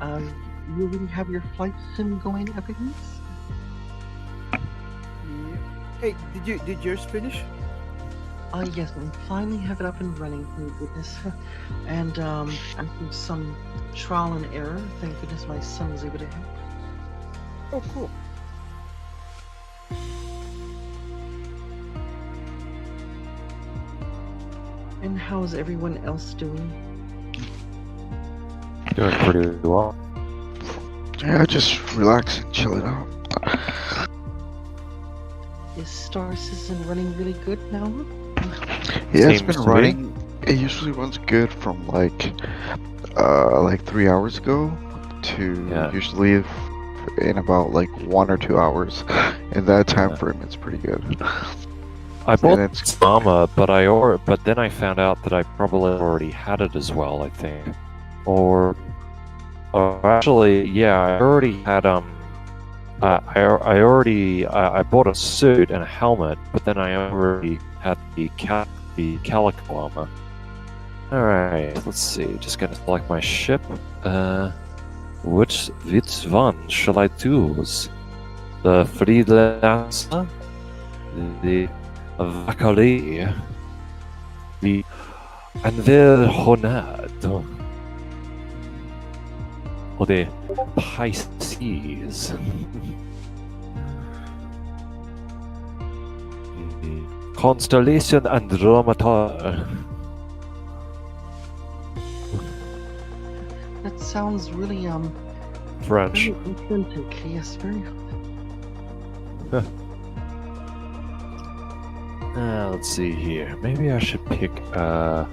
You already have your flight sim going, Epicness? Yeah. Hey, did yours finish? Yes, we finally have it up and running, thank goodness. And, after some trial and error, thank goodness my son was able to help. Oh, cool. And how's everyone else doing? Doing pretty well. Yeah, just relax and chill it out. Is Star Citizen running really good now? Yeah, it's Seems been to be. running. It usually runs good from like 3 hours ago to Yeah. usually in about like 1 or 2 hours. In that time Yeah. frame, it's pretty good. I bought it's- some armor, but then I found out that I probably already had it as well, I think. Or actually, yeah, I already had I bought a suit and a helmet, but then I already had the calico armor. Alright, let's see. Just gonna select my ship. Which one shall I choose? The freelancer? The Valkyrie? The Anverhonad? Or the Pisces? Constellation Andromeda. That sounds really, French. very authentic. Yes, very. Let's see here. Maybe I should pick, I'll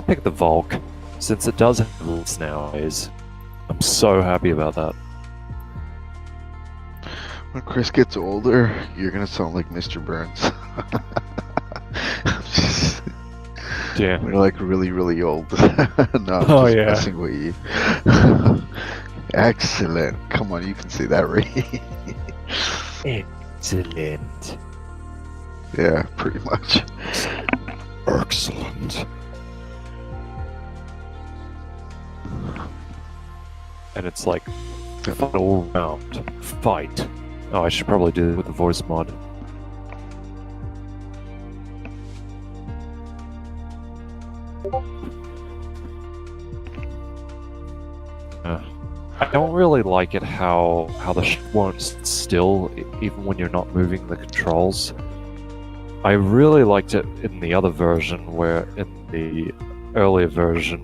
pick the Volk, since it does have rules nowadays. I'm so happy about that. When Chris gets older, you're gonna sound like Mr. Burns. Yeah. We're like really, really old. No, I'm Oh, just yeah. messing with you. Excellent. Come on, you can say that right. Excellent. Yeah, pretty much. Excellent. And it's like, fight all round. Fight. Oh, I should probably do it with the voice mod. I don't really like it how the ship won't sit still even when you're not moving the controls. I really liked it in the other version, in the earlier version,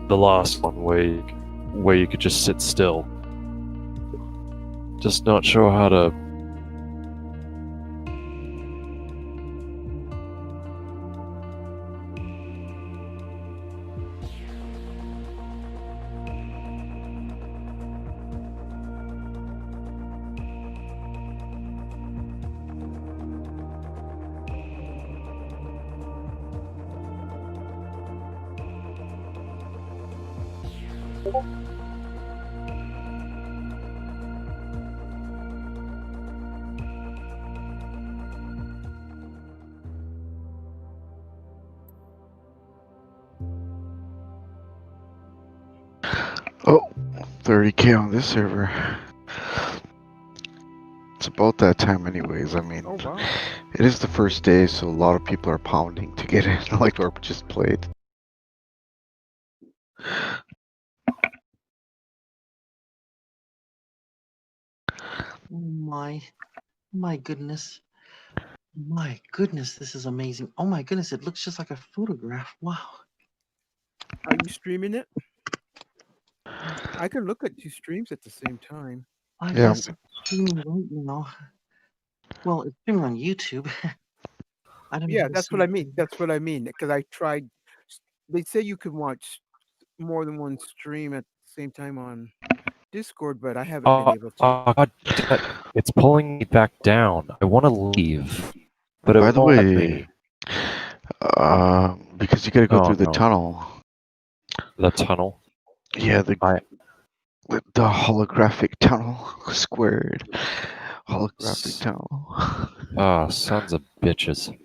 the last one, where you could just sit still. Just not sure how to. Oh, 30k on this server. It's about that time anyways. I mean, Oh, wow. it is the first day, so a lot of people are pounding to get in, like or just played. Oh my goodness. My goodness, this is amazing. Oh my goodness, it looks just like a photograph. Wow. Are you streaming it? I can look at 2 streams at the same time. I Yeah. guess I'm streaming right now. Well, it's streaming on YouTube. I don't know. Yeah, how to that's see what I it. mean. That's what I mean. Because I tried. They say you can watch more than one stream at the same time on Discord, but I haven't been able to. God damn it. It's pulling me back down. I want to leave, but it By the won't let way, me. because you gotta go Oh, through the no. tunnel. The tunnel. Yeah, the holographic tunnel, squared holographic tunnel. Ah, sons of bitches.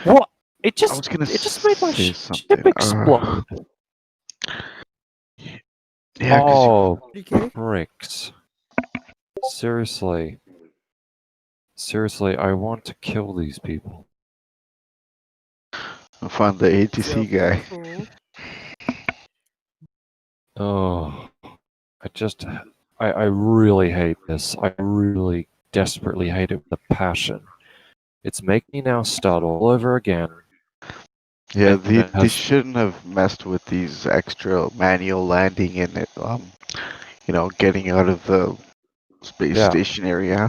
What? It I was gonna just made my say ship something. explode. Yeah, because you Oh, PK? pricks. Seriously. Seriously, I want to kill these people. find the ATC guy. Self-control. Oh, I really hate this. I really desperately hate it with a passion. It's making me now start all over again. Yeah, And they it has, shouldn't have messed with these extra manual landing and it, getting out of the space yeah, station area.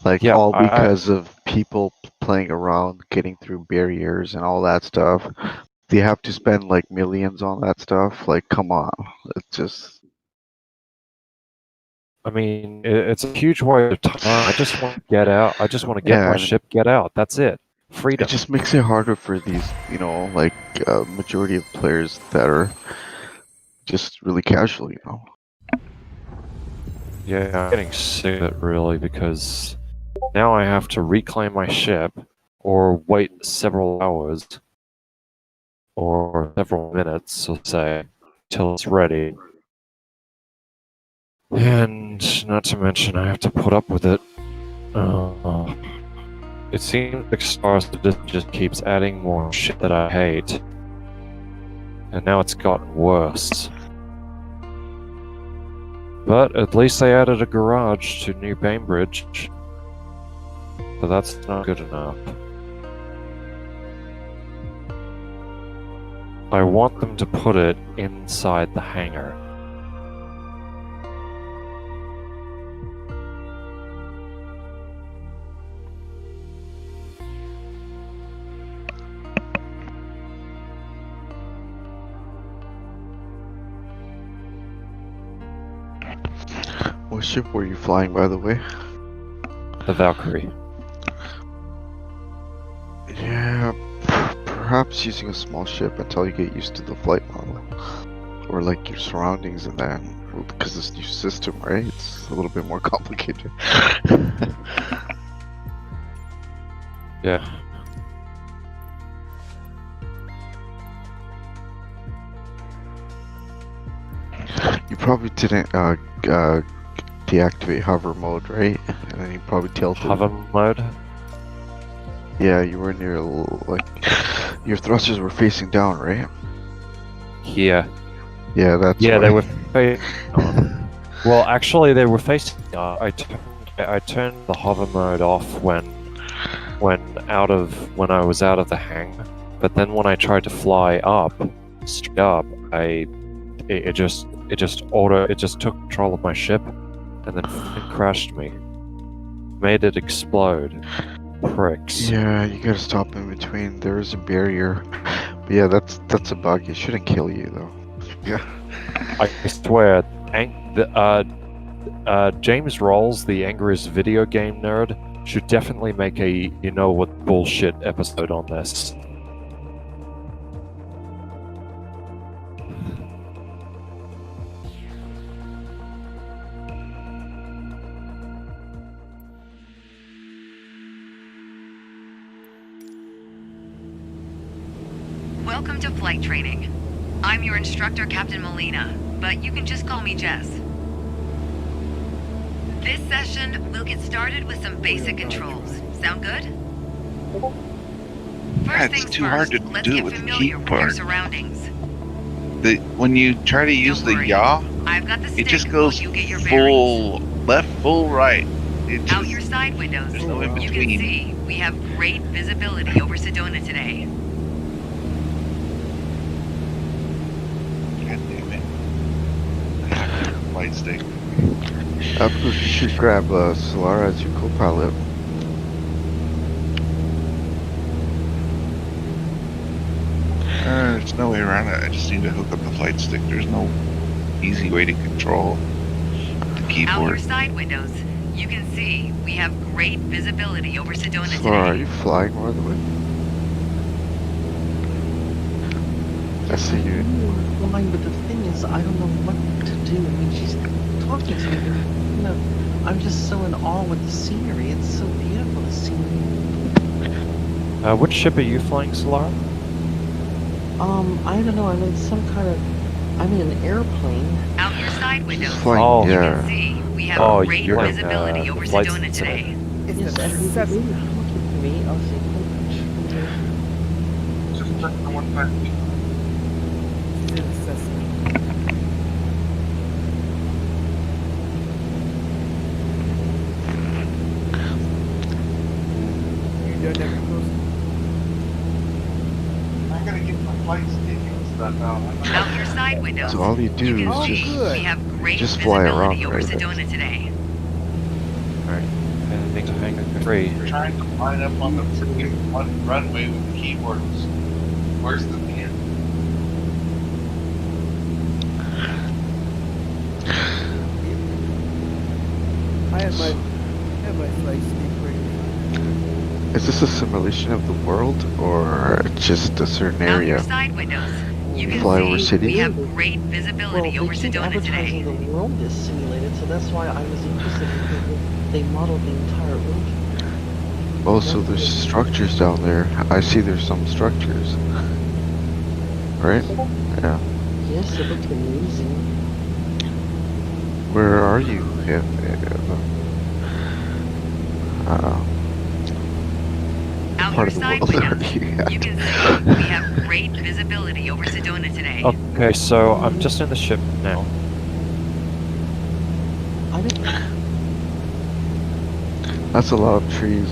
Like yeah, all because of people playing around, getting through barriers and all that stuff. They have to spend like millions on that stuff. Like, come on. It's just I mean, it's a huge waste of time. I just want to get out. I just want to get yeah, my and ship, get out. That's it. it Freedom. just makes it harder for these, majority of players that are just really casual, Yeah, I'm getting sick of it really because now I have to reclaim my ship or wait several hours or several minutes, let's say, till it's ready. And not to mention, I have to put up with it. It seems like Star Citizen just keeps adding more shit that I hate. And now it's gotten worse. But at least they added a garage to New Bainbridge. But that's not good enough. I want them to put it inside the hangar. What ship were you flying, by the way? The Valkyrie. Yeah, perhaps using a small ship until you get used to the flight model. Or like your surroundings and then, because this new system, right? It's a little bit more complicated. Yeah. You probably didn't deactivate hover mode, right? And then you probably tilted. Hover mode? Yeah, you were near your thrusters were facing down, right? Yeah. Yeah, that's Yeah, why. they were facing on. Well, actually, they were facing on. I turned the hover mode off when I was out of the hangar. But then when I tried to fly up, straight up, it just took control of my ship and then crashed me. Made it explode. Pricks. Yeah, you gotta stop in between. There is a barrier. But yeah, that's a bug. It shouldn't kill you though. Yeah. I swear, James Rolls, the angriest video game nerd, should definitely make a you know what bullshit episode on this. Welcome to flight training. I'm your instructor, Captain Molina, but you can just call me Jess. This session, we'll get started with some basic controls. Sound good? First It's things too first, hard to let's do it get with the familiar key with your part. surroundings. When you try to use Don't the worry. yaw, I've got the stick it just while goes you get your bearings. full left, full right. It Out just, your side windows. there's no in You can between. see we have great visibility over Sedona today. God damn it. I have to flight stick. You should grab Solara as your co-pilot. There's no way around it. I just need to hook up the flight stick. There's no easy way to control the Out your keyboard. side windows. You can see we have great visibility over Sedona Solara, are today. you flying more than way? I see you. Flying, but the thing is, I don't know what to do. I mean, she's talking to me, but I'm just so in awe with the scenery. It's so beautiful, the scenery. Which ship are you flying, Solara? I don't know. I'm in an airplane. Out your side windows. Flying, Oh. You yeah. can see we have Oh, great you're visibility the over flight Sedona simulator. today. It's Yes, the and we Cessna. really talking to me. I'll say, "Oh, Just press the one button. It's in the Cessna. You done that close? I gotta get my flight stick and stuff out. Out your side windows. So all you do You can is Oh, see just good. we have great just fly visibility around, over right? Sedona today. Alright. Anything to hang free. We're trying to line up on the freaking one runway with the keyboards. Where's the pin? I have my flight stick ready. Is this a simulation of the world or just a certain Out your area? side windows. You can Flyover see city? we have great well, visibility they over keep Sedona advertising today. the world is simulated, so that's why I was interested because they modeled the entire route. Oh, so there's structures down there. I see there's some structures. Right? Yeah. Yes, it looked amazing. Where are you? Yeah. Out Part your of the side world are windows. you at? You can see we have great visibility over Sedona today. Okay, so I'm just in the ship now. I didn't. That's a lot of trees.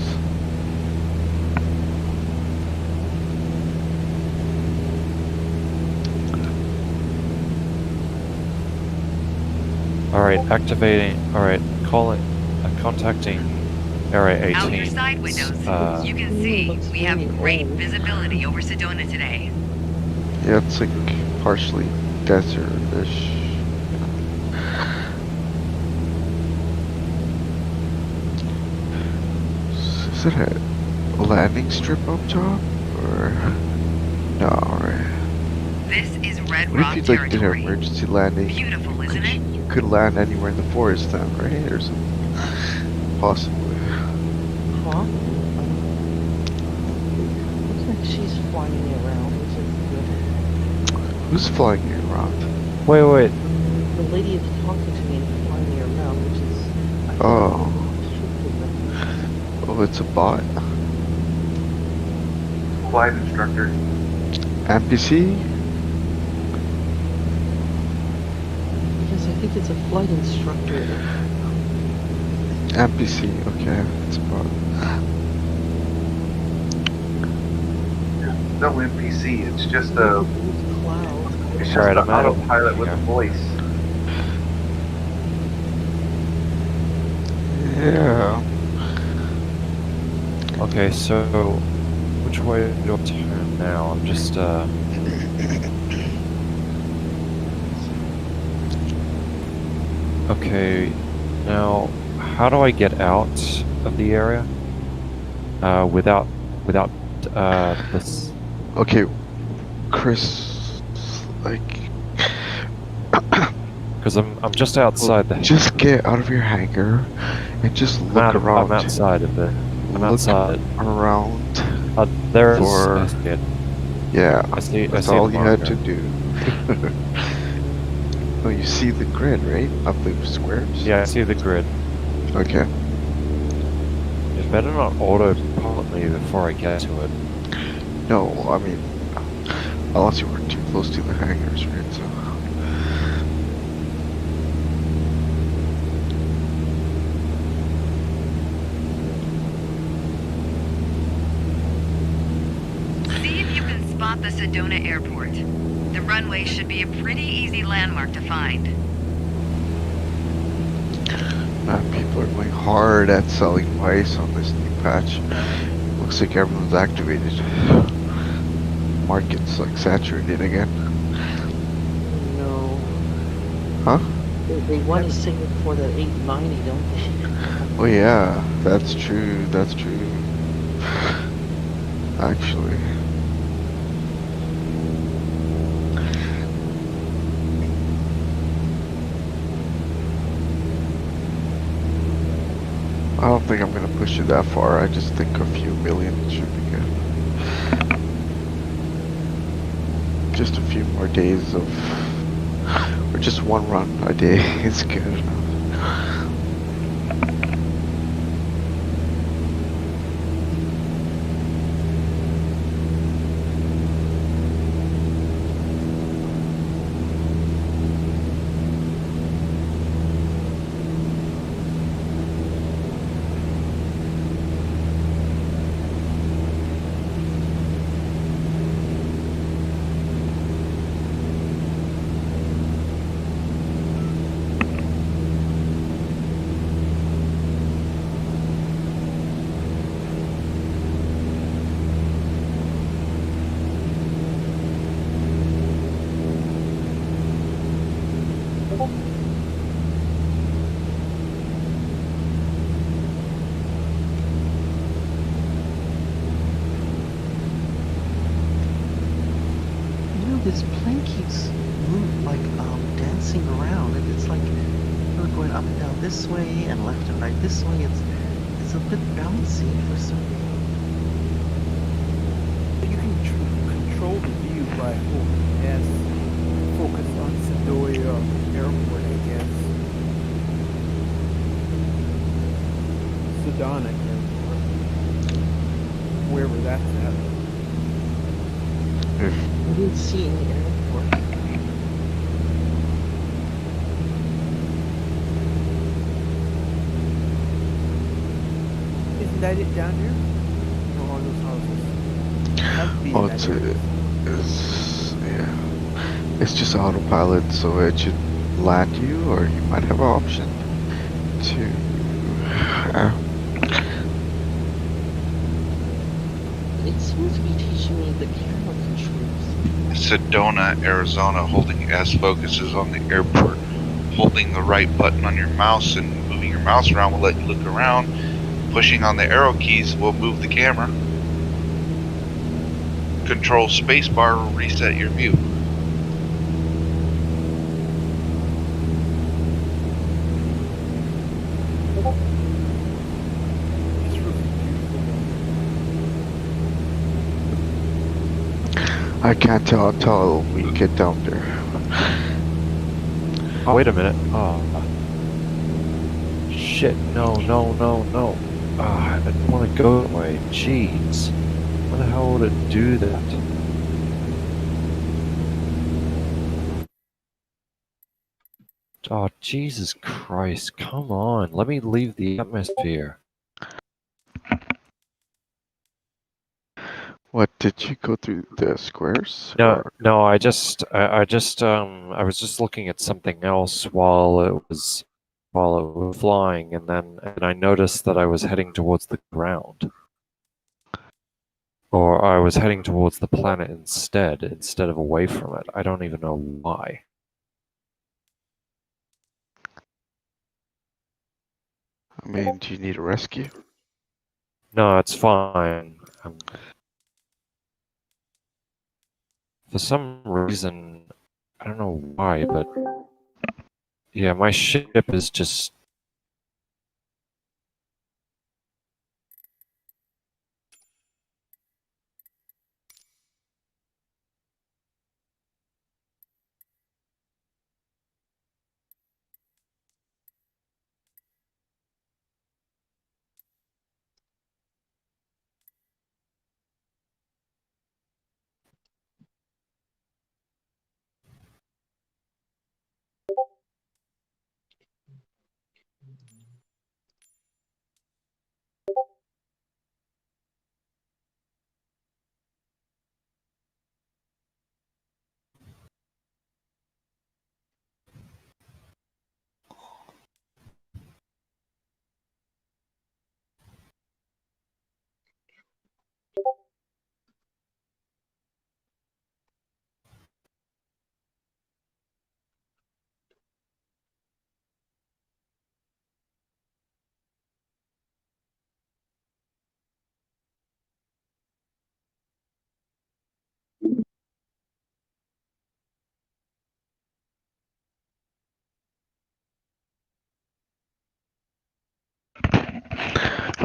Alright, activating. Alright, calling. Contacting Area Out your 18. side windows. You can Ooh, see looks we have very great old. visibility over Sedona today. Yeah, it's like partially desert-ish. Is it a landing strip up top? Or... No, right. This is Red What Rock if you like did an territory. emergency landing? Beautiful, isn't it? You could land anywhere in the forest then, right? Or something. Possibly. Huh? Looks like she's flying me around, which is good. Who's flying you around? Wait. The lady is talking to me and flying me around, which is. I think Oh. it's Oh, it's a bot. Flight instructor. NPC? Yes, I think it's a flight instructor. NPC, okay. It's a bot. No NPC. It's just a. Cloud. It's just Alright, an I'm out of autopilot with a here. voice. Yeah. Okay, so which way do I turn now? I'm just Okay, now how do I get out of the area? Without this. Okay, Chris, like, Because I'm just outside the. just get out of your hangar and just I'm, look around. I'm outside of it. I'm Look outside. around. There is. For- I see it. Yeah, I see. that's I see all the you had marker. to do. Oh, you see the grid, right? Of the squares? Yeah, I see the grid. Okay. It better not autopilot me before I get to it. No, I mean, unless you were too close to the hangars, right? So. See if you can spot the Sedona airport. The runway should be a pretty easy landmark to find. Man, people are going hard at selling ice on this new patch. Looks like everyone's activated. Market's like saturated again. No. Huh? They want to sing it for that 890, don't they? Oh yeah, that's true, that's true. Actually. I don't think I'm gonna push it that far. I just think a few million should be good. Just a few more days of, or Just one run a day is good enough. You know, this plane keeps dancing around, and it's like we're going up and down this way and left and right this way. It's a bit bouncy for some reason. You can control the view by holding S. Focus on Sitarow Airport, I guess. Sedona Airport. Wherever that's at. I didn't see any airport. Isn't that it down here? Or all those houses? Has to be in Oh, that it's, area. yeah. It's just autopilot, so it should land you, or you might have an option to. It seems to be teaching me the camera controls. Sedona, Arizona, holding S focuses on the airport. Holding the right button on your mouse and moving your mouse around will let you look around. Pushing on the arrow keys will move the camera. Control spacebar will reset your view. It's really beautiful. I can't tell until we get down there. Oh, wait a minute. Oh. Shit. No. I didn't want to go that way. Jeez. Why the hell would it do that? Oh, Jesus Christ. Come on. Let me leave the atmosphere. What, did you go through the squares? No, Or- no, I was just looking at something else while it was flying, and then I noticed that I was heading towards the ground. Or I was heading towards the planet instead of away from it. I don't even know why. I mean, do you need a rescue? No, it's fine. For some reason, I don't know why, but yeah, my ship is just.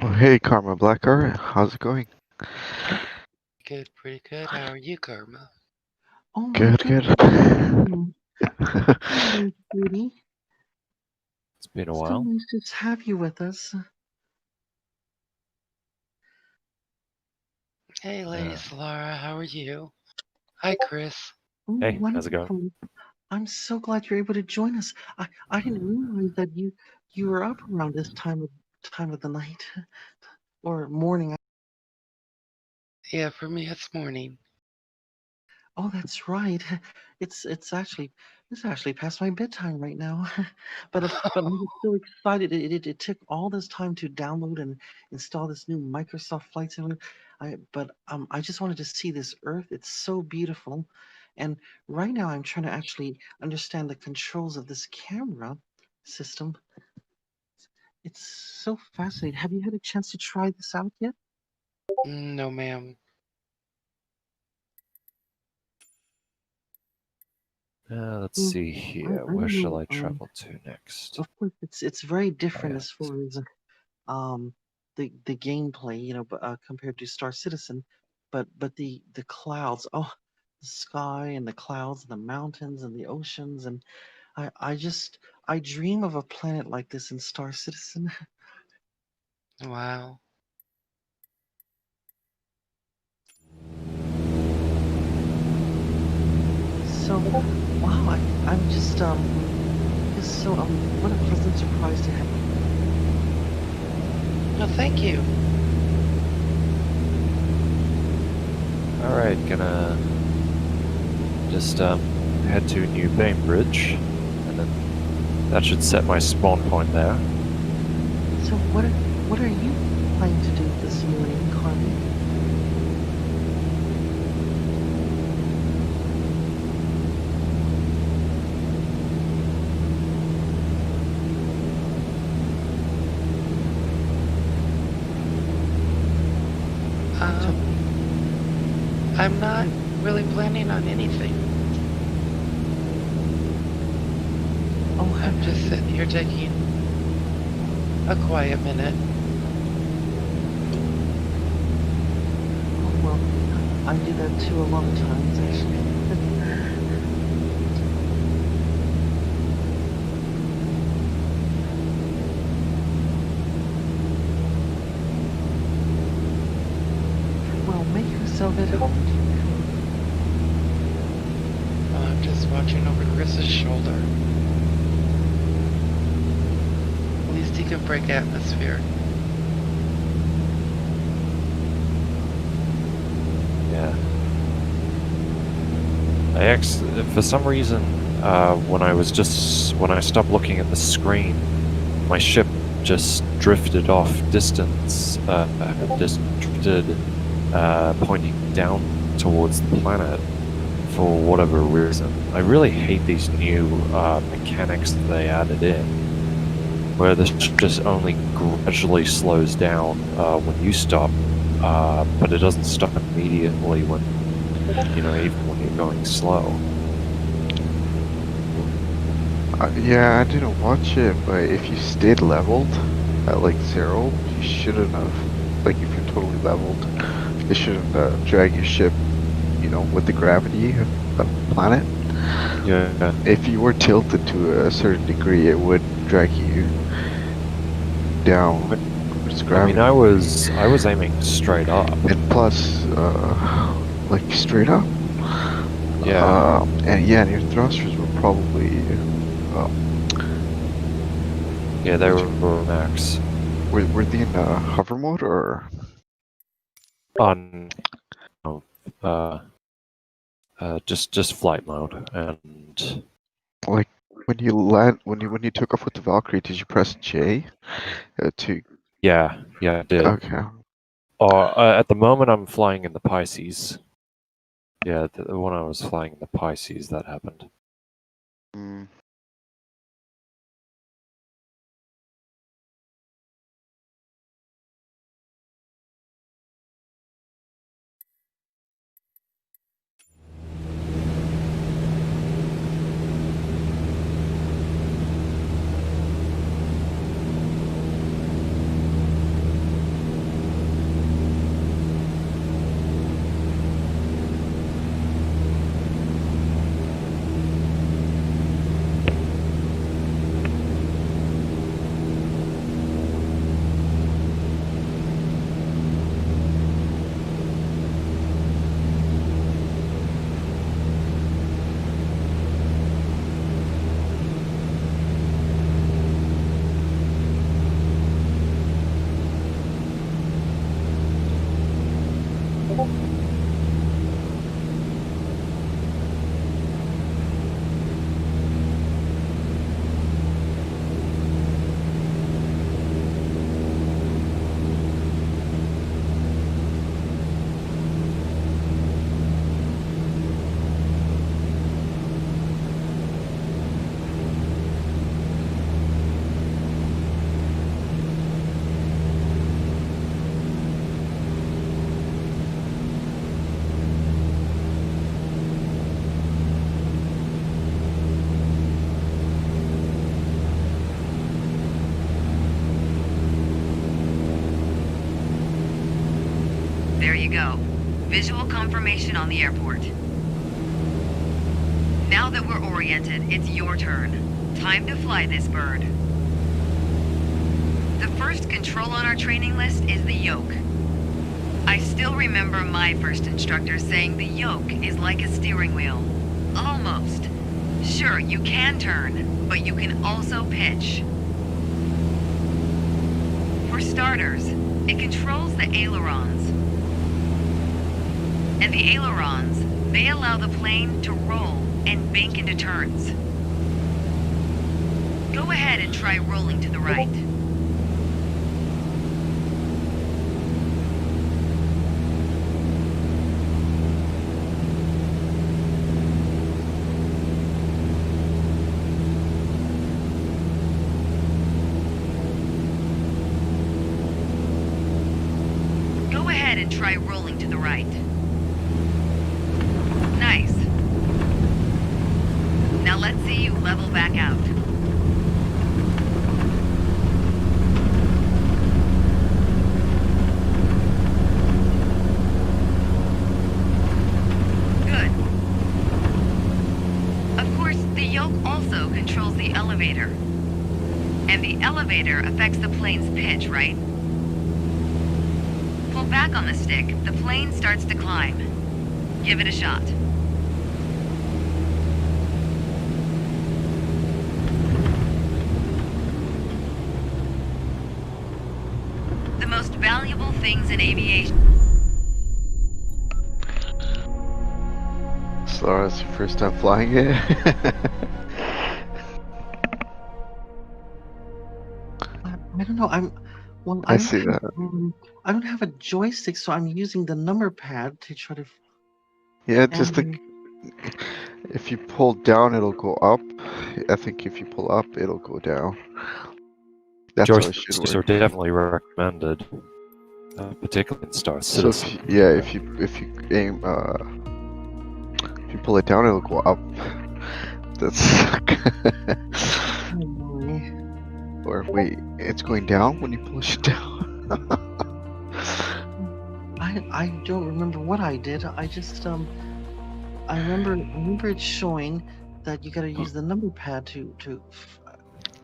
Oh, hey, Karma Blackheart, how's it going? Good, pretty good. How are you, Karma? Oh my Good, goodness. good. Hello, Judy. It's been a So while. nice to have you with us. Hey, Lady Solara, how are you? Hi, Chris. Oh, Hey, how's it going? wonderful. I'm so glad you're able to join us. I didn't realize that you were up around this time of the night or morning. Yeah, for me it's morning. Oh, that's right. It's actually past my bedtime right now. But I'm just so excited. It took all this time to download and install this new Microsoft Flight Simulator. I just wanted to see this Earth. It's so beautiful. And right now I'm trying to actually understand the controls of this camera system. It's so fascinating. Have you had a chance to try this out yet? No, ma'am. Let's Well, see here. I Where don't shall know. I travel to next? Of course, it's very Oh, different yeah. as far as um the gameplay, compared to Star Citizen, but the clouds, oh, the sky and the clouds and the mountains and the oceans, and I dream of a planet like this in Star Citizen. Wow. So, wow, I'm just so what a pleasant surprise to have. No, thank you. Alright, gonna just head to New Bainbridge, and then that should set my spawn point there. So what are you planning to do this morning, Carmen? I'm not really planning on anything. Oh, I'm just sitting here taking a quiet minute. oh, well, I do that too a lot of times, actually. Well, make yourself at home. I'm just watching over Chris's shoulder. At least he can break atmosphere. Yeah. For some reason, when I stopped looking at the screen, my ship just drifted off distance, pointing down towards the planet for whatever reason. I really hate these new mechanics that they added in, where the ship just only gradually slows down when you stop, but it doesn't stop immediately when, even when you're going slow. Yeah, I didn't watch it, but if you stayed leveled at like 0, you shouldn't have. Like, if you're totally leveled, it shouldn't drag your ship, with the gravity of the planet. Yeah. If you were tilted to a certain degree, it would drag you down. Towards I gravity. mean, I was aiming straight up. And plus, like straight up. Yeah. And your thrusters were probably. Yeah, they were max. Were they in hover mode or? On just flight mode, and Like when you took off with the Valkyrie, did you press J to? yeah, I did. Okay. At the moment, I'm flying in the Pisces. Yeah, when I was flying in the Pisces, that happened. Mm. Visual confirmation on the airport. Now that we're oriented, it's your turn. Time to fly this bird. The first control on our training list is the yoke. I still remember my first instructor saying the yoke is like a steering wheel. Almost. Sure, you can turn, but you can also pitch. For starters, it controls the ailerons. And the ailerons, they allow the plane to roll and bank into turns. Go ahead and try rolling to the right. Go ahead and try rolling to the right. Nice. Now let's see you level back out. Good. Of course, the yoke also controls the elevator. And the elevator affects the plane's pitch, right? Pull back on the stick, the plane starts to climb. Give it a shot. The most valuable things in aviation. So that's your first time flying it? I don't know. I see that. I don't have a joystick, so I'm using the number pad to try to. Yeah, just and- think if you pull down, it'll go up. I think if you pull up, it'll go down. That's how it should Joysticks are work. definitely recommended, particularly in Star So Citizen. if you aim if you pull it down, it'll go up. That's or wait, it's going down when you push it down. I don't remember what I did. I just I remember it showing that you got to use the number pad to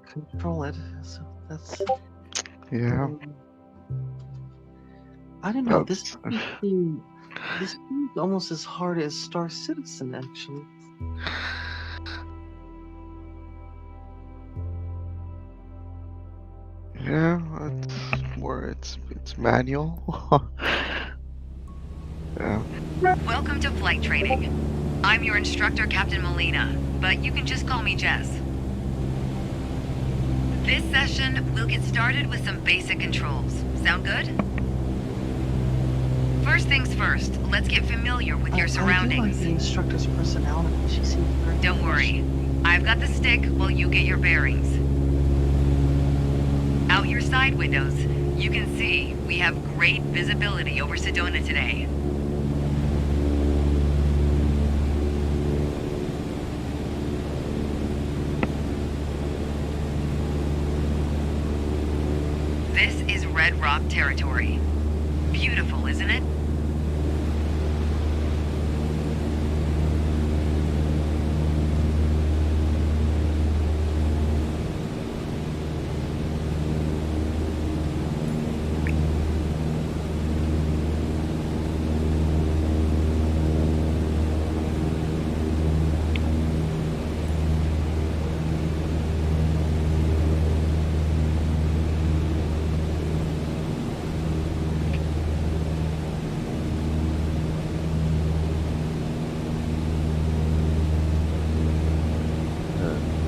control it. So that's Yeah. I don't know. That's- This seems almost as hard as Star Citizen, actually. Yeah, it's more. It's manual. Yeah. Welcome to flight training. I'm your instructor, Captain Molina, but you can just call me Jess. This session, we'll get started with some basic controls. Sound good? First things first, let's get familiar with your I do like surroundings. the instructor's personality. She seems very Don't worry. I've got the stick while you get your bearings. Out your side windows, you can see we have great visibility over Sedona today. This is Red Rock territory. Beautiful, isn't it?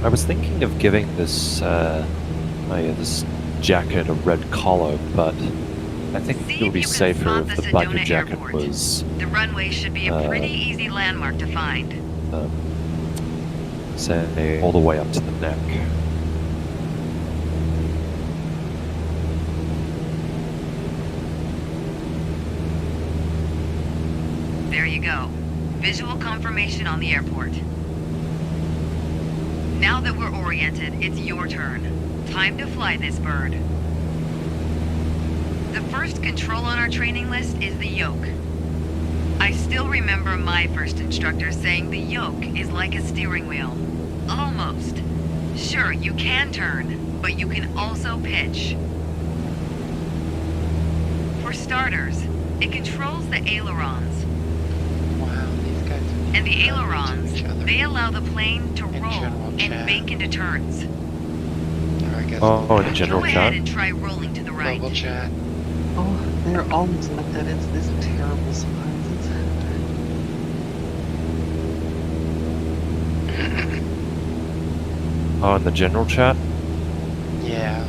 I was thinking of giving this this jacket a red collar, but I think See it would if be you can safer spot if the the biker Sedona jacket airport. was, The runway should be a pretty easy landmark to find. say, all the way up to the neck. There you go. Visual confirmation on the airport. Now that we're oriented, it's your turn. Time to fly this bird. The first control on our training list is the yoke. I still remember my first instructor saying the yoke is like a steering wheel. Almost. Sure, you can turn, but you can also pitch. For starters, it controls the ailerons. Wow, these guys are And the talking to ailerons, each other. they allow the plane to In roll general and chat. bank into turns. Or I guess Oh, in the general Go chat? ahead and try rolling to the right. global chat. Oh, they're always like that. It's terrible sometimes. Oh, in the general chat? Yeah.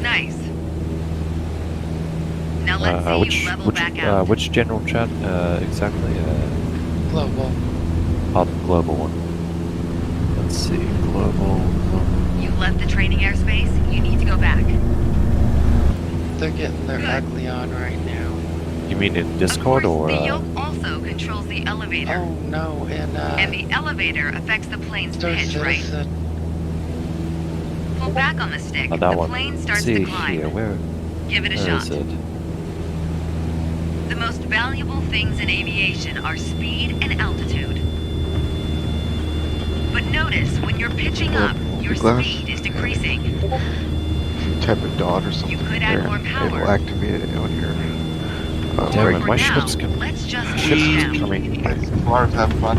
Nice. Now let's see you level back out. Which general chat exactly? Global. Oh, the global one. Let's see, global. You left the training airspace, you need to go back. They're getting their Good. ugly on right now. You mean in Of Discord course, or? the yoke also controls the elevator. Oh no, And the elevator affects the plane's Star pitch, right? Citizen. Pull back on the stick, Oh, that the one. plane Let's starts see to climb. here. Where Give it a is shot. it? The most valuable things in aviation are speed and altitude. But notice, when you're pitching up, your Glass. speed is decreasing. If you type a dot or something could add there, more power. it'll activate it on your Damn right it, For my now, ship's let's just my push ship's down. coming. Flowers have fun.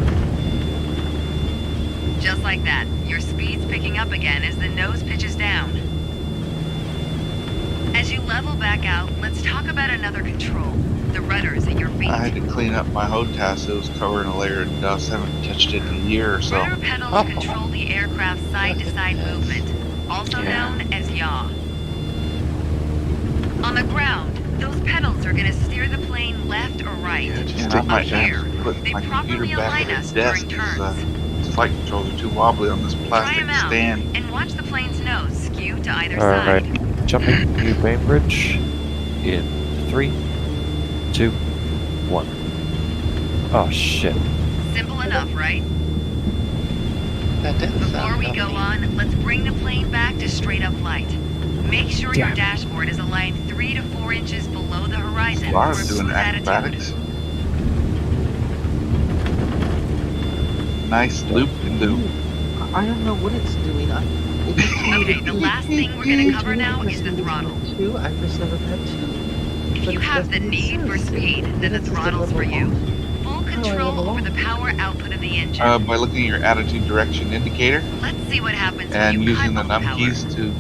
Just like that, your speed's picking up again as the nose pitches down. As you level back out, let's talk about another control. The rudders at your feet. I had to clean up my HOTAS. It was covered in a layer of dust. I haven't touched it in a year or so. Rudder pedals control the aircraft's side-to-side movement, also known as yaw. On the ground, those pedals are going to steer the plane left or right. Yeah, just And take I Up might here, have to put they my properly computer back align at us the desk during because turns. the flight controls are too wobbly on this Try plastic them out stand. and watch the plane's nose skew to either Alright, side. jumping to Bainbridge in 3, 2, 1. Oh shit. Simple enough, right? That didn't Before sound we go healthy. on, let's bring the plane back to straight up flight. Make sure your Damn. dashboard is aligned 3 to 4 inches below the horizon for a Flowers doing smooth attitude. acrobatics. Nice loop and loop. I don't know what it's doing. It just told me Okay, to the beep. last thing we're going to It cover told me now to is the press throttle. 2. I pressed never had 2. If But you it have the doesn't need for exist. speed, then the It says throttle's for level you. off. Full do I control level over off? the power output of the engine. By looking at your attitude direction indicator Let's see what happens and when you using the cut low num power. keys to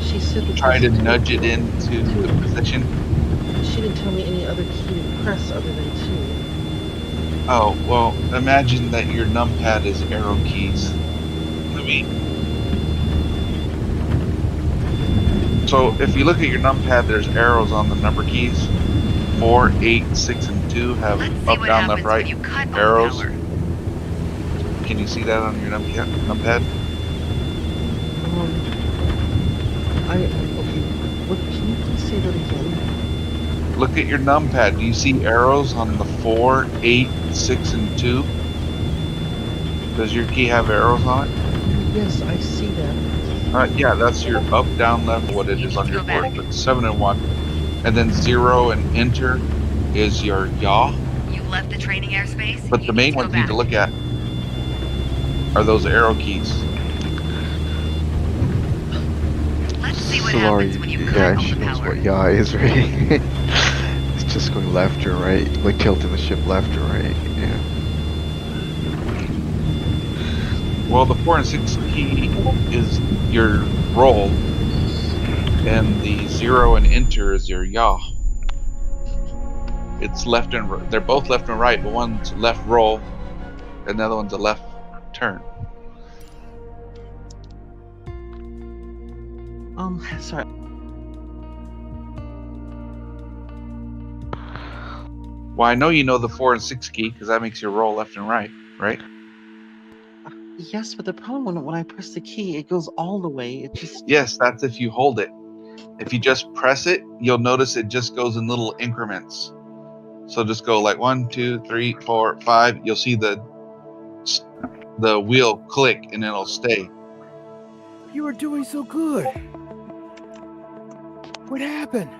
She said that try to there's nudge it two. into the position. She didn't tell me any other key to press other than 2. Oh, well, imagine that your numpad is arrow keys. Let me. So if you look at your numpad, there's arrows on the number keys. 4, 8, 6, and 2 have Let's see up, what down, happens left, right when you cut low arrows. power. Can you see that on your numpad? Okay. What? Can you please say that again? Look at your numpad. Do you see arrows on the 4, 8, 6, and 2? Does your key have arrows on it? Yes, I see that. Yeah, that's your up, down, left, what it You is need on to your go board. back. But 7 and 1. And then 0 and enter is your yaw. You left the training airspace. But you the need main to go ones you need to back. look at are those arrow keys. Let's see what Sorry, happens when you yeah, cut she low knows power. what yaw is, right? It's just going left or right, like tilting the ship left or right, yeah. Well, the 4 and 6 key is your roll, and the 0 and enter is your yaw. It's left and they're both left and right, but one's left roll, and the other one's a left turn. Sorry. Well, I know you know the 4 and 6 key because that makes your roll left and right, right? Yes, but the problem when I press the key, it goes all the way. It just Yes, that's if you hold it. If you just press it, you'll notice it just goes in little increments. So just go like 1, 2, 3, 4, 5. You'll see the wheel click and it'll stay. You were doing so good. What happened?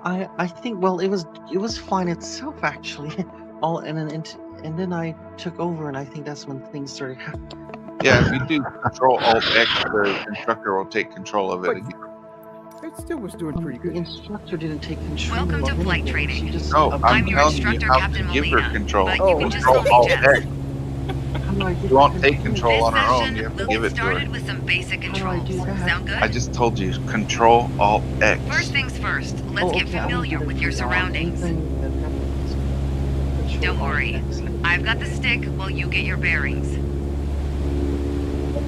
I think well it was fine itself actually. All and then I took over and I think that's when things started happening. Yeah, if you do Control Alt X, the instructor will take control of it But again. it still was doing pretty The good. instructor didn't take control. Welcome to of flight anything. training. She just No, I'm I'm your telling you instructor, how Captain to give her Molina, control. but you you can just Control call me Alt Jess. X. How do I get You won't the take control? control This on her own. session You have to will give get it to her. started with some basic How do I controls. do that? Sound good? I just told you, Control Alt X. First things first, let's get okay, I'm familiar gonna with do your that. surroundings. Anything that happens, control Don't Alt worry. X. I've got the stick while you get your bearings.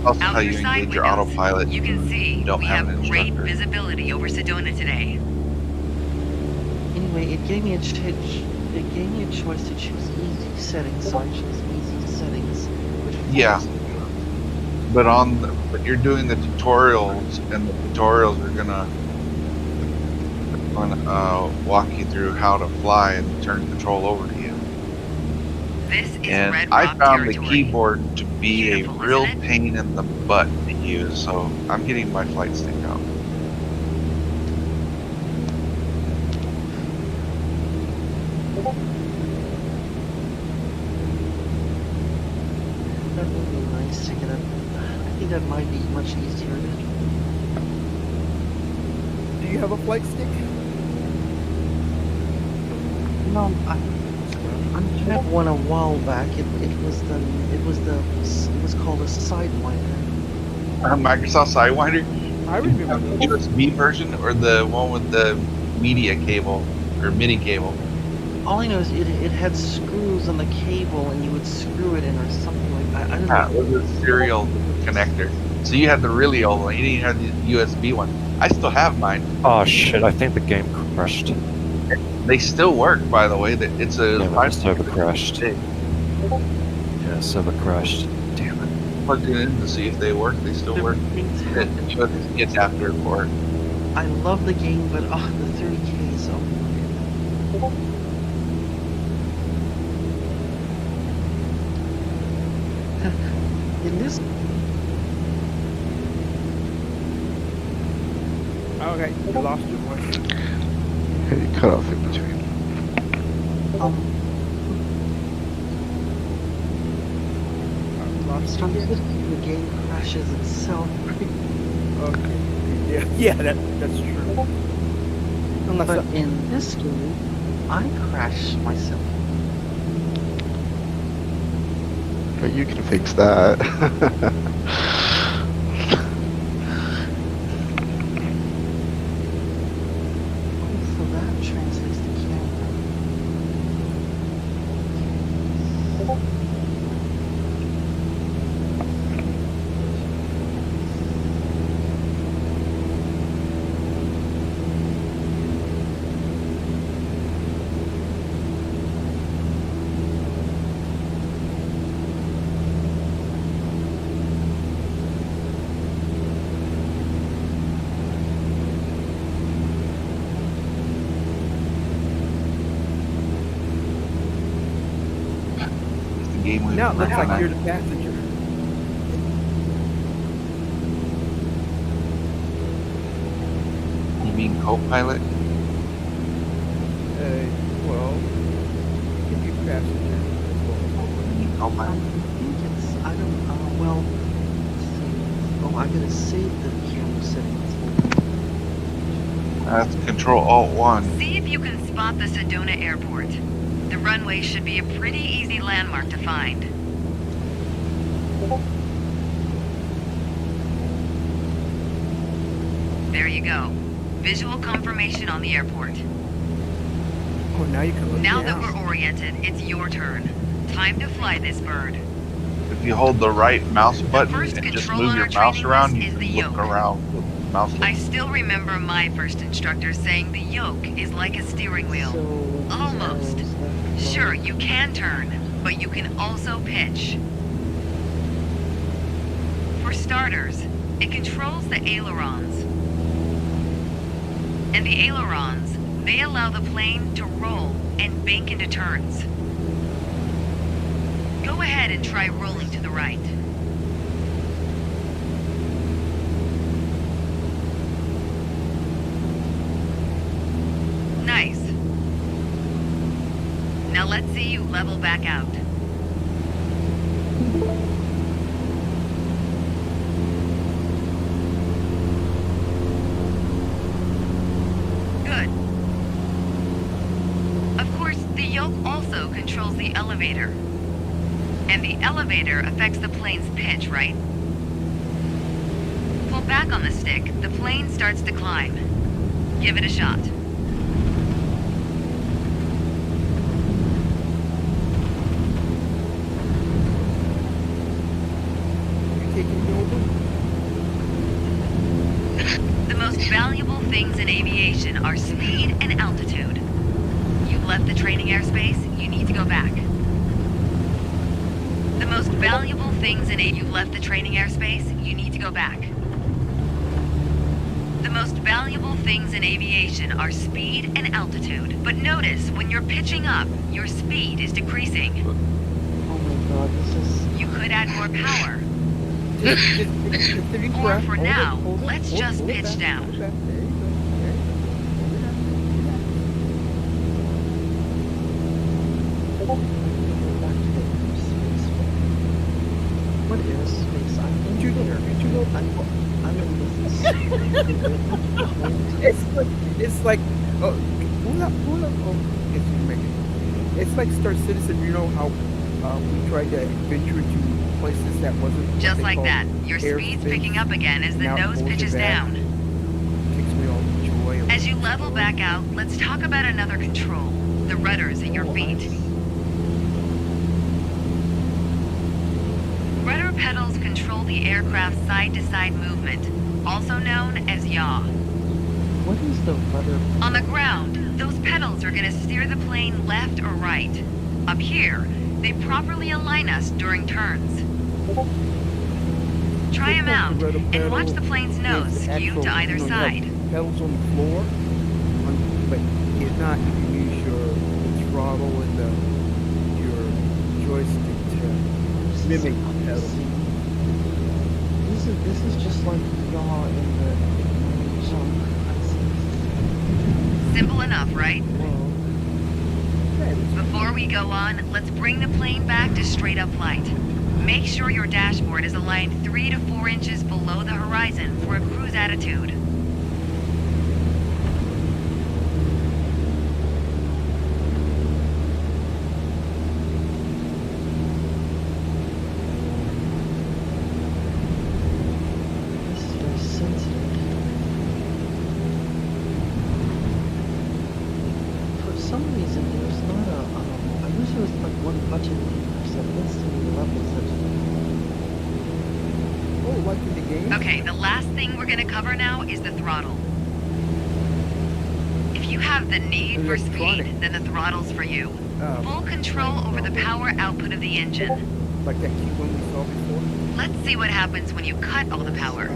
Also, Out how your you side engage your windows, autopilot. you can see don't we have have an great instructor. visibility over Sedona today. Anyway, it gave me a choice to choose easy settings, so I chose easy settings. Which Yeah. But but you're doing the tutorials, and the tutorials are gonna walk you through how to fly and turn control over to you. This is And Red I Rock found the territory. keyboard to be Beautiful, a real isn't it? pain in the butt to use, so I'm getting my flight stick out. That would be nice to get a. I think that might be much easier. Do you have a flight stick? No, I had one a while back. It was called a Sidewinder. Microsoft Sidewinder, I remember the those. USB version or the one with the media cable or MIDI cable. All I know is it had screws on the cable, and you would screw it in or something like that. I don't Ah, know. it was a serial connector. So you had the really old one. You didn't have the USB one. I still have mine. Oh shit! I think the game crashed. They still work, by the way. That it's a Yeah, my server crashed. stick. Yeah, server crashed. Damn it. Plug it in to see if they work. They still work. Things It, happen. USB adapter for it. I love the game, but the 30K is in this. Okay, you lost your voice. Hey, you cut off in between. Lost From your the game crashes itself. Okay. Yeah, that's true. Unless But in this game, I crash myself. But you can fix that. So that translates to camera. It's the game we now it looks like recommend. you're the passenger. You mean co-pilot? Well, you can be passenger as well. You mean I co-pilot? think it's, I don't, well, let's see. Oh, I gotta save the camera settings. That's Control Alt 1. See if you can spot the Sedona Airport. The runway should be a pretty easy landmark to find. There you go. Visual confirmation on the airport. Oh, now you can look Now down. that we're oriented, it's your turn. Time to fly this bird. If you hold the right mouse button first and just control move on your our mouse training around, list you is the can look yoke. around with the mouse. I still remember my first instructor saying the yoke is like a steering wheel. So, these Almost. arrows left, Sure, right. you can turn, but you can also pitch. For starters, it controls the ailerons. And the ailerons, they allow the plane to roll and bank into turns. Go ahead and try rolling to the right. level back out. Good. Of course, the yoke also controls the elevator. And the elevator affects the plane's pitch, right? Pull back on the stick, the plane starts to climb. Give it a shot. You taking me over? The most valuable things in aviation are speed and altitude. You've left the training airspace, you need to go back. The most valuable things in you've left the training airspace, you need to go back. The most valuable things in aviation are speed and altitude. But notice, when you're pitching up, your speed is decreasing. Oh my god, this is... You could add more power. Just a deep Or breath. for Hold it, now, hold it, let's hold it, just hold it pitch back, down. hold it back. There you go. There you go. Hold it out. Back to the space. What is space? I'm in Did you go? here. Did you go? I'm in this. It's like, oh, hold up. Oh, yes, you make it. It's like Star Citizen. You know how we tried to venture into places that wasn't what Just they like call that, your speed's airspace. picking up again as the Now it nose pulls it pitches back. down. Takes me all the joy of As you level back out, let's talk about another control. The rudders at your feet. Rudder pedals control the aircraft's side-to-side movement, also known as yaw. What is the rudder? On the ground, those pedals are going to steer the plane left or right. Up here, they properly align us during turns. Try them out and watch the plane's nose skew to either side. Pedals on the floor, but if not, you can use your throttle and your joystick to mimic the pedal. This is just like yaw in the jump. Simple enough, right? Whoa. Before we go on, let's bring the plane back to straight-up flight. Make sure your dashboard is aligned 3 to 4 inches below the horizon for a cruise attitude. This is very sensitive. For some reason, there's not a. I wish there was like one button that instantly levels it. Oh, like in the game? Okay, the last thing we're gonna cover now is the throttle. If you have the need for speed, then the throttle's for you. Full control over the power output of the engine. Like that cute one we saw before? Let's see what happens when you cut all the power.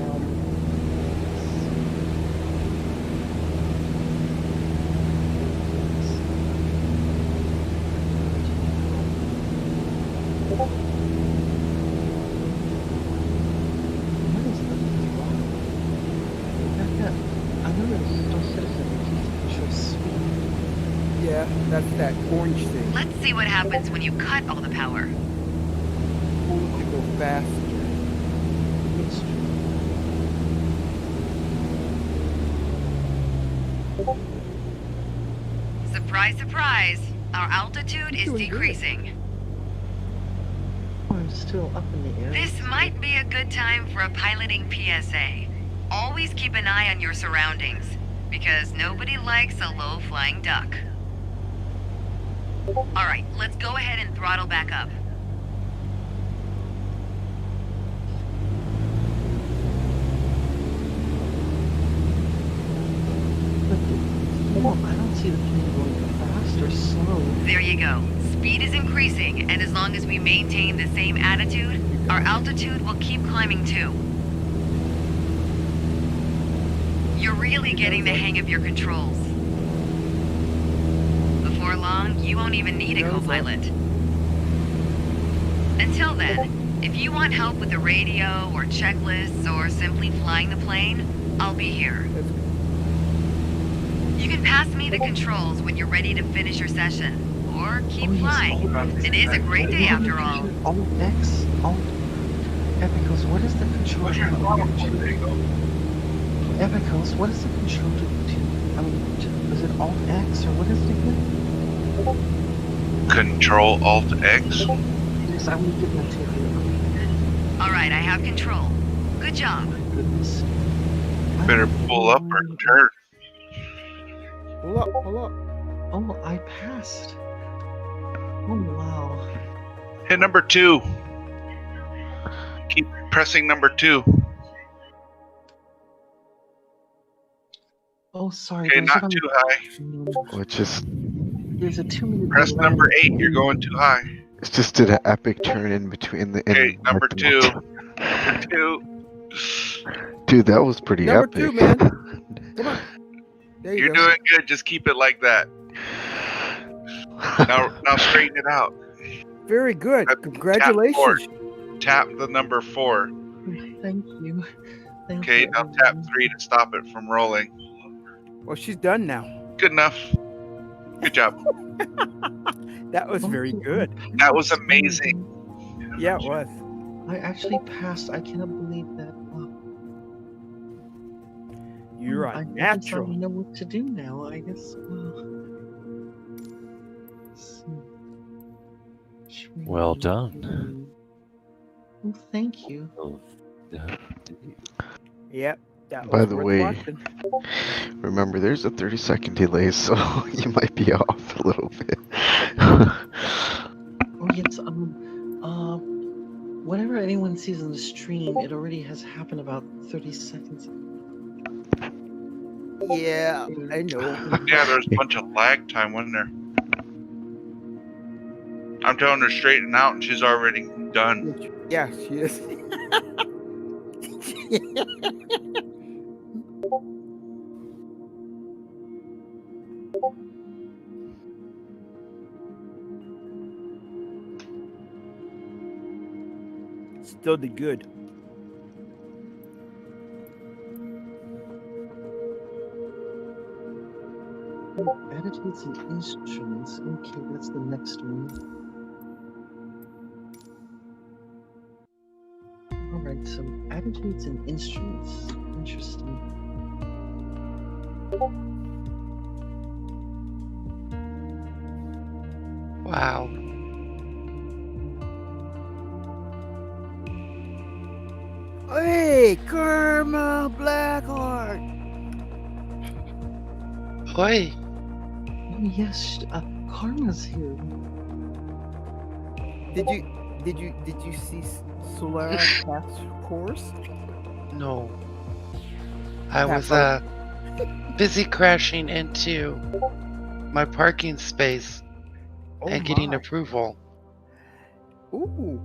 What is the throttle? I know there's Star Citizen that control speed. Yeah, that's that orange thing. Let's see what happens when you cut all the power. Pull it to go faster. It's true. Surprise, surprise. Our altitude is Doing good. decreasing. I'm still up in the air. This might be a good time for a piloting PSA. Always keep an eye on your surroundings, because nobody likes a low-flying duck. Alright, let's go ahead and throttle back up. I don't see the plane going fast or slow. There you go. Speed is increasing, and as long as we maintain the same attitude, our altitude will keep climbing too. You're really getting the hang of your controls. Before long, you won't even need a co-pilot. Until then, if you want help with the radio or checklists or simply flying the plane, I'll be here. That's good. You can pass me the controls when you're ready to finish your session, or keep Oh, yes, flying. Alt-X. It is a great day after all. Alt-X? Epicos, what is the control to Epicos, what is the control to I mean, is it Alt-X or what is it again? Control Alt X. Yes, I will give that to you. Alright, I have control. Good job. Goodness. Better pull up or turn. Pull up, pull up. Oh, I passed. Oh, wow. Hit number 2. Keep pressing number 2. Oh, sorry. Okay, there's not an- too high. It just There's a 2-minute Press delay. number 8. You're going too high. it just did an epic turn in between the. Okay, number 2. multiple- Number 2. Dude, that was pretty Number epic. 2, man. Come on. There you You're go. doing good. Just keep it like that. Now straighten it out. Very good. Tap Congratulations. Tap the number 4. Thank you. Thank Okay, you, now tap everyone. 3 to stop it from rolling. Well, she's done now. Good enough. Good job. That was very good. That was amazing. Yeah, it was. I actually passed. I cannot believe that. You're I a guess I natural. know what to do now. I guess. Well done. Well, thank you. Yep. That By was the worth way, watching. Remember, there's a 30-second delay, so you might be off a little bit. Oh yes. Whatever anyone sees on the stream, it already has happened about 30 seconds. Yeah, I know. Yeah, there's a bunch of lag time, wasn't there? I'm telling her straighten out, and she's already done. Yeah, she is. Still did good. Attitudes and instruments. Okay, that's the next one. Alright, so attitudes and instruments. Interesting. Wow. Hey, Karma Blackheart. Oi. Oh yes, Karma's here. Did you see Solara Task Course? No. I Yeah, was but- busy crashing into my parking space Oh and getting my. approval. Ooh.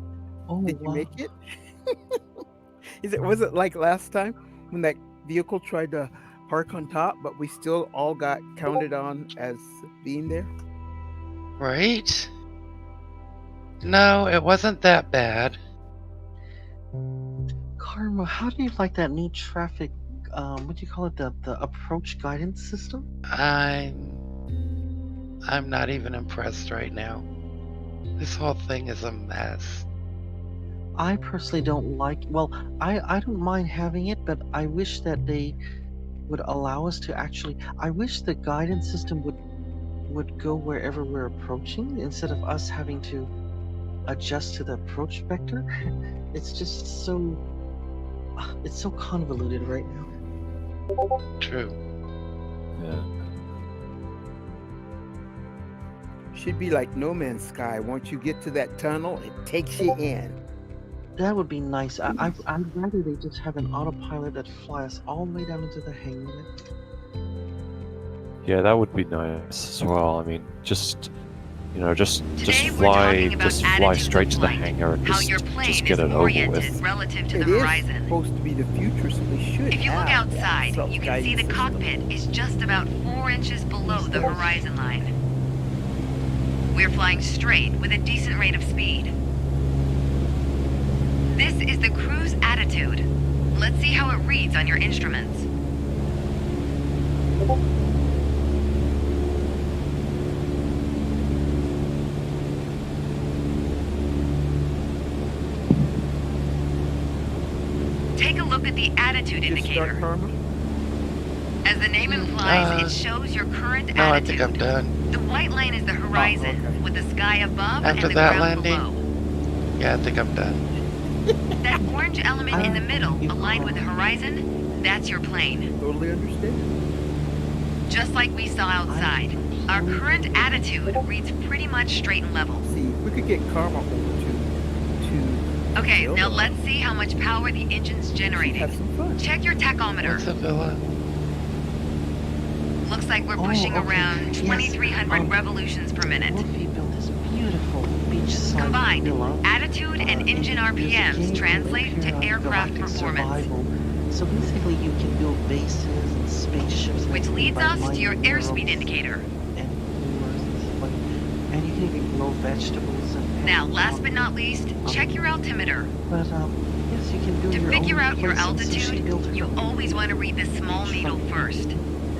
Oh Did you wow. make it? Was it like last time when that vehicle tried to park on top, but we still all got counted on as being there? Right? No, it wasn't that bad. Karma, how do you like that new traffic? What do you call it? The approach guidance system? I'm not even impressed right now. This whole thing is a mess. I personally don't like. Well, I don't mind having it, but I wish that they would allow us to actually. I wish the guidance system would go wherever we're approaching instead of us having to adjust to the approach vector. It's just so. It's so convoluted right now. True. Yeah. Should be like No Man's Sky. Once you get to that tunnel, it takes you in. That would be nice. I'd rather they just have an autopilot that flies all the way down into the hangar. Yeah, that would be nice as well. I mean, just Today we're talking about fly attitudes straight of to the flight, hangar and how your just plane get is it over oriented with. relative to It the is horizon. supposed to be the future, so they should. If you look have that outside, you can see the self-guiding system. cockpit is just about 4 inches below the horizon line. We're flying straight with a decent rate of speed. This is the cruise attitude. Let's see how it reads on your instruments. Take a look at the attitude Just start indicator. karma? As the name implies, it shows your current No, I attitude. think I'm done. The white line is the horizon, okay. with the sky above After and the that ground landing? below. Yeah, I think I'm done. That orange element in the middle, aligned with the horizon, that's your plane. Totally understand. Just like we saw outside. Our current attitude reads pretty much straight and level. See, we could get karma over to Okay, Villa. now let's see how much power the engine's Have generating. some fun. Check your tachometer. What's a villa? Looks like we're Oh, pushing okay. around Yes. 2,300 revolutions per minute. Wolfie built this beautiful beachside Combined, villa. attitude and engine RPMs translate to aircraft performance. So basically, you can build bases and spaceships, Which leads by us to mining your airspeed minerals indicator. and ores and stuff like. And you can even grow vegetables and. Now, last but not least, check your altimeter. But yes, you can build To your figure own out your place, and so she built altitude, her you own. always want to read the small needle first.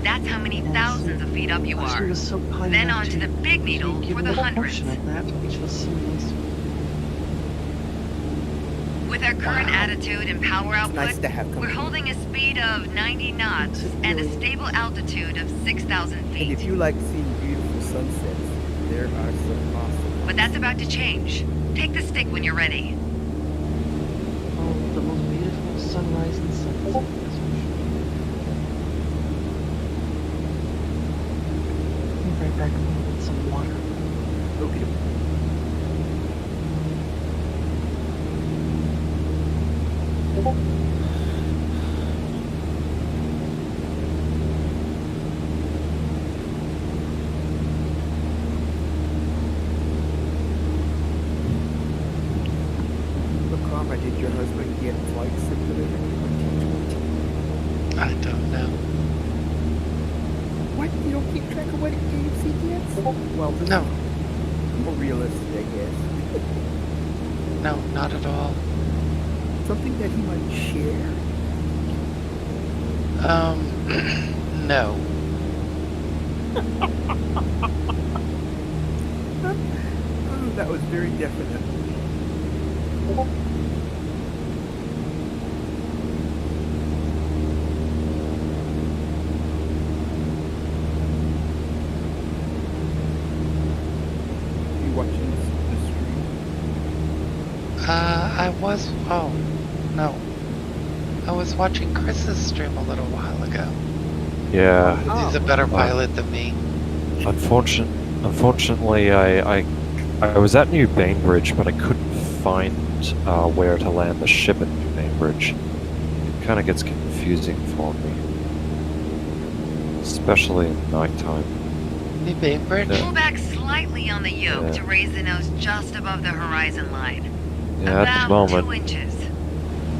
That's how many thousands of feet up you She are. was so kind Then enough on to the big needle give for me the a hundreds. portion of that, which was so nice. With our current Wow. attitude and power It's output, nice to have we're company. holding a speed of 90 knots and a stable altitude of 6,000 And feet. if you like seeing beautiful sunsets, there are some awesome. But that's about to change. Take the stick when you're ready. Oh, the most beautiful sunrise and sunset. That's for sure. Be right back with some water. Okay. Look, Karma, did your husband get flight simulator in 2020? I don't know. What? You don't keep track of what games he gets? Well, this No, is more realistic, I guess. no, not at all. Something that he might share. No. Oh, that was very definite. You watching the stream? I was. Oh, no. I was watching Chris's stream a little while ago. Yeah. He's a better pilot than me. Unfortunately, I was at New Bainbridge, but I couldn't find where to land the ship at New Bainbridge. It kind of gets confusing for me, especially in nighttime. New Bainbridge? Yeah. Pull back slightly on the yoke Yeah. to raise the nose just above the horizon line. Yeah, at the About moment, 2 inches.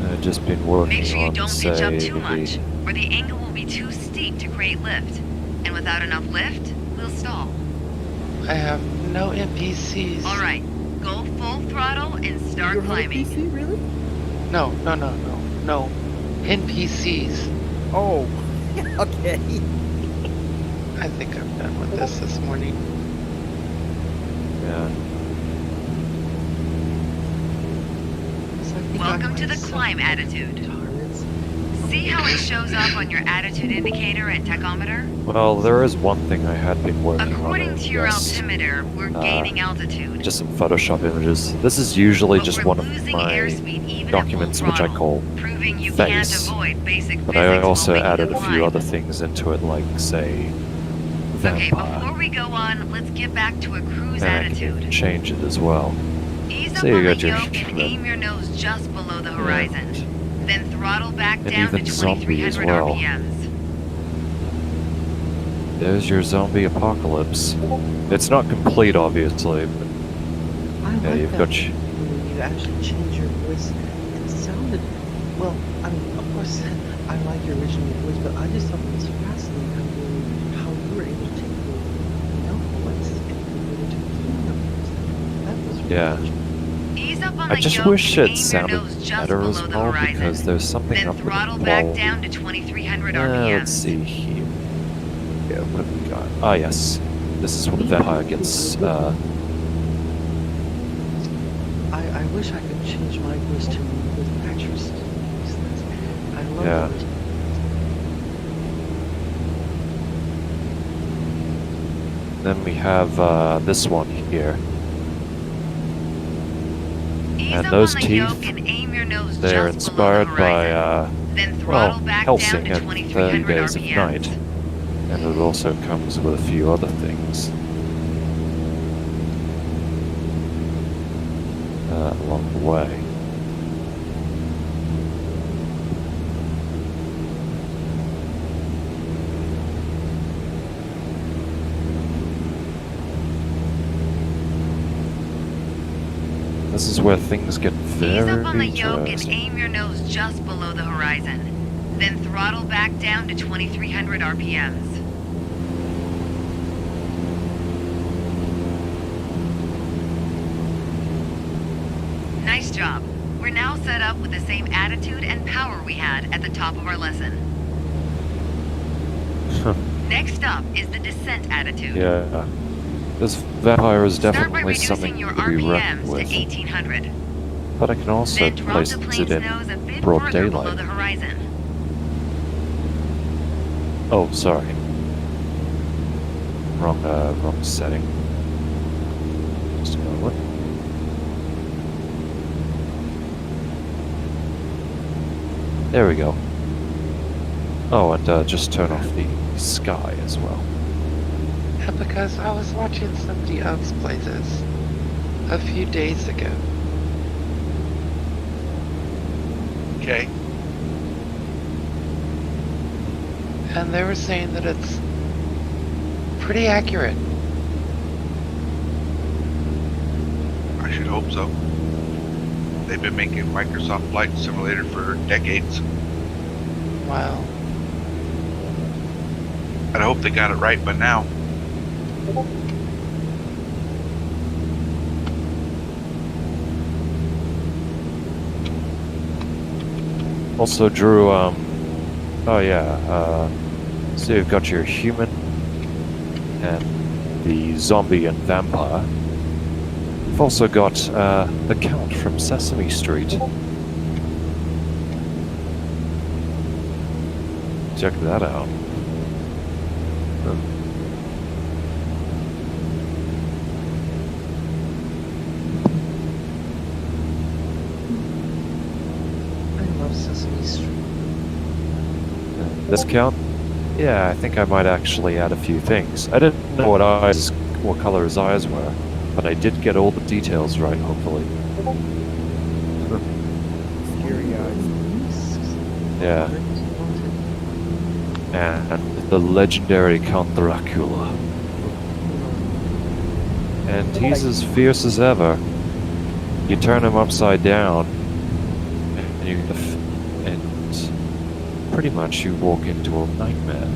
I've just been working Make sure you on, don't say, pitch up too much, or the angle will be too steep to create lift. And without enough lift, we'll stall. I have no NPCs. Alright, go full throttle and start You're on a climbing. PC, really? No. NPCs. Oh, okay. I think I'm done with this morning. Yeah. So I think I Welcome to the myself climb like attitude. turrets. See how it shows up on your attitude indicator and tachometer? Well, there is one thing I had been working According on. to your yes. altimeter, we're gaining altitude. Just some Photoshop images. This is usually But just we're one of losing my airspeed even documents, at full which I throttle, call proving you can't face. avoid basic But physics I also while making added the a few climb. other things into it, like, say, Okay, vampire. before we go on, let's get back to a cruise And I can attitude. even change it as well. Ease up So you on the got your yoke and shrimp. aim your nose just below the horizon. Then throttle back And down to even zombie as 2,300 well. RPMs. There's your zombie apocalypse. It's not complete, obviously, but I yeah, like you've that got when you actually change your voice. It sounded, well, I mean, of course, I like your original voice, but I just thought it was fascinating how you were able to take the male voice and convert it to a female voice. That was really Yeah. interesting. Ease up on I the just yoke wish and it aim sounded your nose just better below as the well, horizon. because there's something Then up with the throttle back quality. down to 2,300 RPMs. Let's see here. Yeah, what have we got? Ah, yes. This is when the vampire gets, I wish I could change my voice to with actress voice. love Yeah. it. Then we have this one here. Ease And up those on the yoke teeth, and aim your nose they're just below the inspired by, horizon. Then well, throttle back Helsing down to and 30 2300 Days of RPMs. Night. And it also comes with a few other things along the way. This is where things get very Ease up on the yoke and interesting. aim your nose just below the horizon. Then throttle back down to 2300 RPMs. Nice job. We're now set up with the same attitude and power we had at the top of our lesson. Next up is the descent attitude. Yeah. This vampire is Start by definitely reducing something your to be reckoned RPMs to with. 1800. But I can also Then drop place the it plane's in nose a bit broad further below daylight. the horizon. Oh, sorry. Wrong setting. Just a moment. There we go. Oh, and just turn off the sky as well. Yeah, because I was watching somebody else play this a few days ago. Okay. And they were saying that it's pretty accurate. I should hope so. They've been making Microsoft Flight Simulator for decades. Wow. I'd hope they got it right by now. Also, Drew, oh yeah, so you've got your human and the zombie and vampire. You've also got the Count from Sesame Street. Check that out. I love Sesame Street. This Count? Yeah, I think I might actually add a few things. I didn't know what color his eyes were, but I did get all the details right, hopefully. Scary eyes. Yeah. And the legendary Count Dracula. And he's as fierce as ever. You turn him upside down, and pretty much you walk into a nightmare.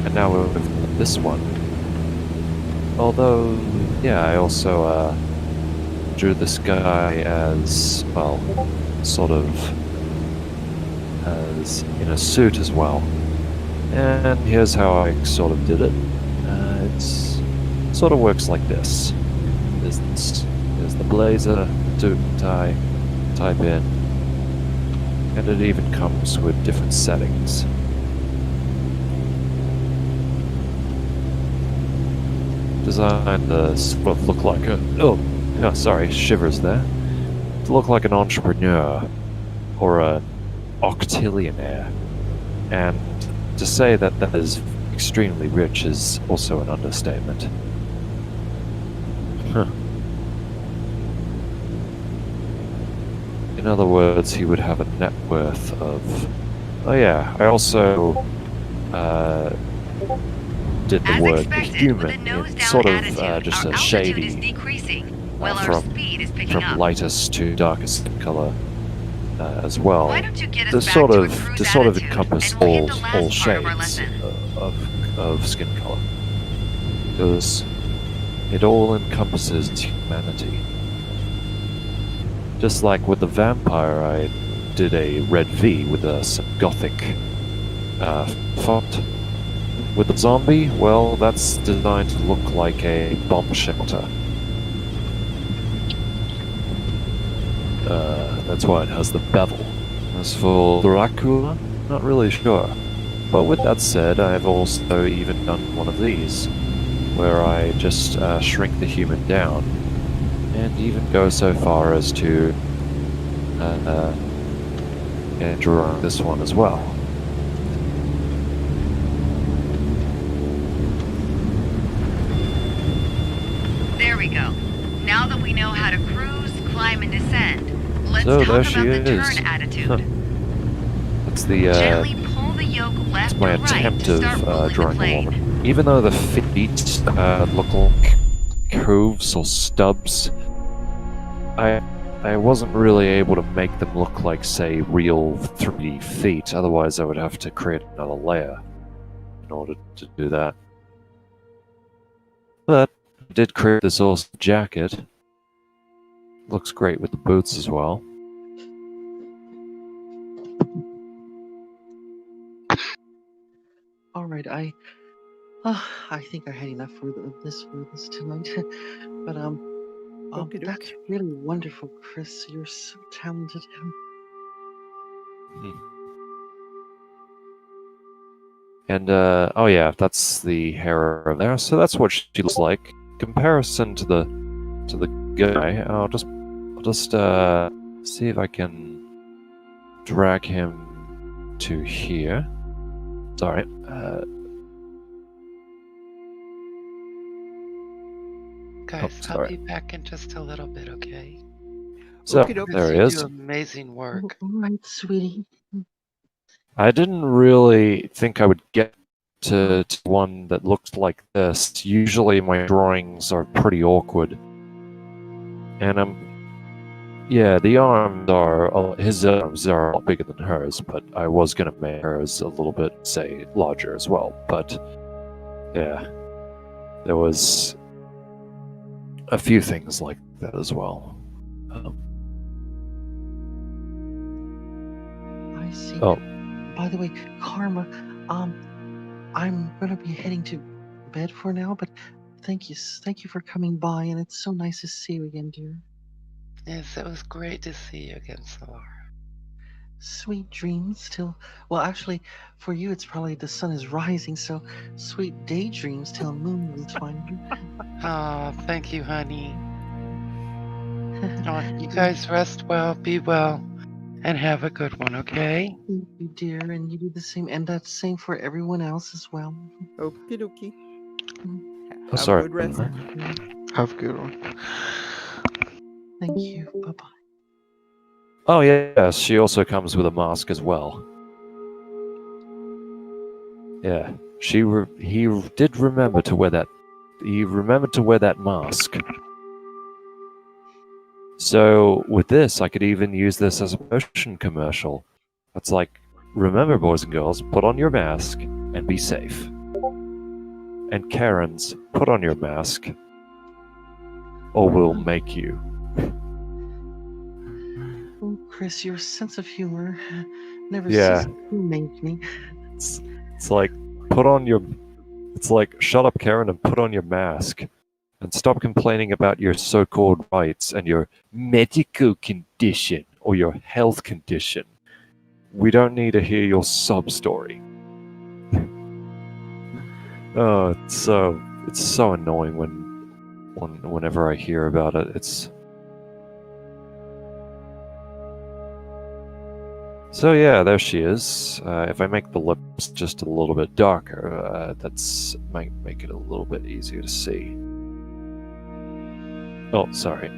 And now with this one. Although, yeah, I also drew this guy as, well, sort of as in a suit as well. And here's how I sort of did it. It's sort of works like this. There's the blazer, suit and tie, type in, and it even comes with different settings. Designed to sort of look like a sorry, shivers there. To look like an entrepreneur or an octillionaire. And to say that that is extremely rich is also an understatement. Huh. In other words, he would have a net worth of... Oh yeah, I also did the As word expected, with human a nose in down sort of attitude, just our a altitude is shady decreasing, while our from speed is picking up. lightest to darkest color as well. Why don't you get To us back sort to of a cruise to sort of attitude, encompass and we'll hit all the last all part of our shades lesson. of skin color, because it all encompasses humanity. Just like with the vampire, I did a red V with some gothic font. With the zombie, well, that's designed to look like a bomb shelter. That's why it has the bevel. As for Dracula, not really sure. But with that said, I've also even done one of these, where I just shrink the human down, and even go so far as to draw this one as well. There we go. Now that we know how to cruise, climb, and descend, let's So talk there about she the is. turn attitude. That's the Gently pull the yoke left that's my or right attempt to of start rolling the drawing a plane. woman. Even though the feet look like hooves or stubs, I wasn't really able to make them look like, say, real 3D feet. Otherwise, I would have to create another layer in order to do that. But I did create this awesome jacket. Looks great with the boots as well. Alright, I think I had enough for this tonight. But Okie doke. that's really wonderful, Chris. You're so talented. And, oh yeah, that's the hair over there. So that's what she looks like. Comparison to the guy. I'll just see if I can drag him to here. Sorry. Guys, I'll sorry. be back in just a little bit, okay? So Okie doke. there he You is. do amazing work. Alright, sweetie. I didn't really think I would get to one that looked like this. Usually my drawings are pretty awkward. And yeah, the arms are, his arms are a lot bigger than hers, but I was gonna make hers a little bit, say, larger as well. But yeah, there was a few things like that as well. I see. Oh. By the way, Karma, I'm gonna be heading to bed for now, but thank you for coming by, and it's so nice to see you again, dear. Yes, it was great to see you again, Solar. Sweet dreams till, well, actually, for you it's probably the sun is rising, so sweet daydreams till moon is finding. Oh, thank you, honey. Oh, you guys rest well, be well, and have a good one, okay? Thank you, dear, and you do the same, and that's same for everyone else as well. Okie dokie. Oh, Have sorry. a good rest. Have a good one. Thank you. Bye bye. Oh yes, she also comes with a mask as well. Yeah, he did remember to wear that. He remembered to wear that mask. So with this, I could even use this as a motion commercial. It's like, remember, boys and girls, put on your mask and be safe. And Karens, put on your mask, or we'll make you. Oh, Chris, your sense of humor never Yeah. ceases to make me. It's like, put on your... It's like, shut up, Karen, and put on your mask. And stop complaining about your so-called rights and your medical condition or your health condition. We don't need to hear your sob story. Oh, it's so annoying whenever I hear about it. It's... So yeah, there she is. If I make the lips just a little bit darker, that's might make it a little bit easier to see. Oh, sorry.